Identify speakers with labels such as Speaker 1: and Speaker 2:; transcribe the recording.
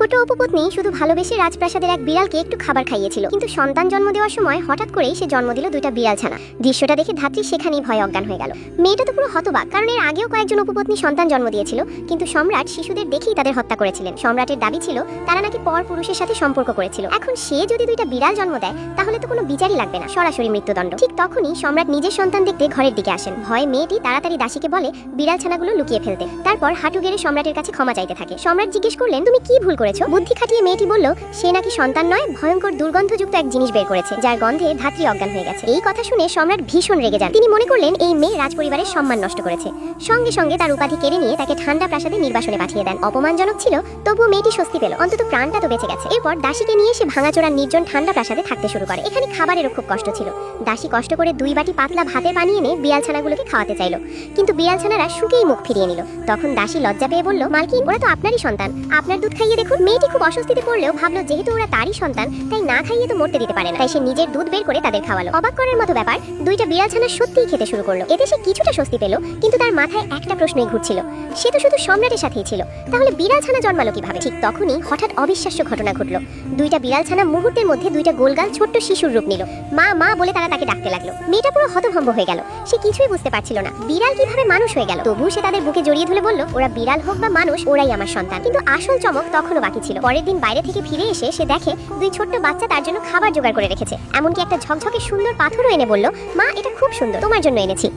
Speaker 1: ছোট উপপত্নী শুধু ভালোবেসে রাজপ্রাসাদের এক বিড়ালকে একটু খাবার খাইয়েছিল, কিন্তু সন্তান জন্ম দেওয়ার সময় হঠাৎ করেই সে জন্ম দিল দুইটা বিড়াল ছানা। দৃশ্যটা দেখে ধাত্রী সেখানেই ভয়ে অজ্ঞান হয়ে গেল। মেয়েটা তো পুরো হতবাক, কারণ এর আগেও কয়েকজন উপপত্নী সন্তান জন্ম দিয়েছিল, কিন্তু সম্রাট শিশুদের দেখেই তাদের হত্যা করেছিলেন। সম্রাটের দাবি ছিল তারা নাকি পর পুরুষের সাথে সম্পর্ক করেছিল। এখন সে যদি দুইটা বিড়াল জন্ম দেয় তাহলে তো কোনো বিচারই লাগবে না, সরাসরি মৃত্যুদণ্ড। ঠিক তখনই সম্রাট নিজের সন্তান দেখতে ঘরের দিকে আসেন। ভয়ে মেয়েটি তাড়াতাড়ি দাসীকে বলে বিড়াল ছানাগুলো লুকিয়ে ফেলতে। তারপর হাঁটু গেড়ে সম্রাটের কাছে ক্ষমা চাইতে থাকে। সম্রাট জিজ্ঞেস করলেন, তুমি কি ভুল করেছো? বুদ্ধি খাটিয়ে মেয়েটি বলল সে নাকি সন্তান নয়, ভয়ঙ্কর দুর্গন্ধযুক্ত এক জিনিস বের করেছে, যার গন্ধে ধাত্রী অজ্ঞান হয়ে গেছে। এই কথা শুনে সম্রাট ভীষণ রেগে যান। তিনি মনে করলেন এই মেয়ে রাজপরিবারের সম্মান নষ্ট করেছে। সঙ্গে সঙ্গে তার উপাধি কেড়ে নিয়ে তাকে ঠান্ডা প্রাসাদে নির্বাসনে পাঠিয়ে দেন। অপমানজনক ছিল, তবুও মেয়েটি স্বস্তি পেল, অন্তত প্রাণটা তো বেঁচে গেছে। এরপর দাসীকে নিয়ে সে ভাঙাচোরা নির্জন ঠান্ডা প্রাসাদে থাকতে শুরু করে। এখানে খাবারেরও খুব কষ্ট ছিল। দাসী কষ্ট করে 2 বাটি পাতলা ভাতের পানি এনে বিড়াল ছানাগুলোকে খাওয়াতে চাইল, কিন্তু বিড়াল ছানারা শুকেই মুখ ফিরিয়ে নিল। তখন দাসী লজ্জা পেয়ে বলল, মালকিন, ওরা তো আপনারই সন্তান, আপনার দুধ খাইয়ে দেখুন। মেয়েটি খুব অস্বস্তিতে পড়লেও ভাবলো যেহেতু ওরা তারই সন্তান, তাই না খাইয়ে তো মরতে দিতে পারে না, তাই সে নিজের দুধ বের করে তাদের খাওয়ালো। অবাক করার মতো ব্যাপার, দুইটা বিড়াল ছানা সত্যিই খেতে শুরু করলো। এতে সে কিছুটা স্বস্তি পেল, কিন্তু তার মাথায় একটা প্রশ্নই ঘুরছিল, সে তো শুধু সম্রাটের সাথেই ছিল, তাহলে বিড়াল ছানা জন্মালো কিভাবে? ঠিক তখনই হঠাৎ অবিশ্বাস্য ঘটনা ঘটলো। দুইটা বিড়াল ছানা মুহূর্তের মধ্যে দুইটা গোলগাল ছোট্ট শিশুর রূপ নিল। মা মা বলে তারা তাকে ডাকতে লাগলো। মেয়েটা পুরো হতভম্ব হয়ে গেল, সে কিছুই বুঝতে পারছিল না বিড়াল কিভাবে মানুষ হয়ে গেল। তবুও সে তাদের বুকে জড়িয়ে ধরে বলল, ওরা বিড়াল হোক বা মানুষ, ওরাই আমার সন্তান। কিন্তু আসল চমক তখনও বাকি ছিল। পরের দিন বাইরে থেকে ফিরে এসে সে দেখে 2 ছোট্ট বাচ্চা তার জন্য খাবার জোগাড় করে রেখেছে। এমনকি একটা ঝকঝকে সুন্দর পাথরও এনে বলল, মা, এটা খুব সুন্দর, তোমার জন্য এনেছি।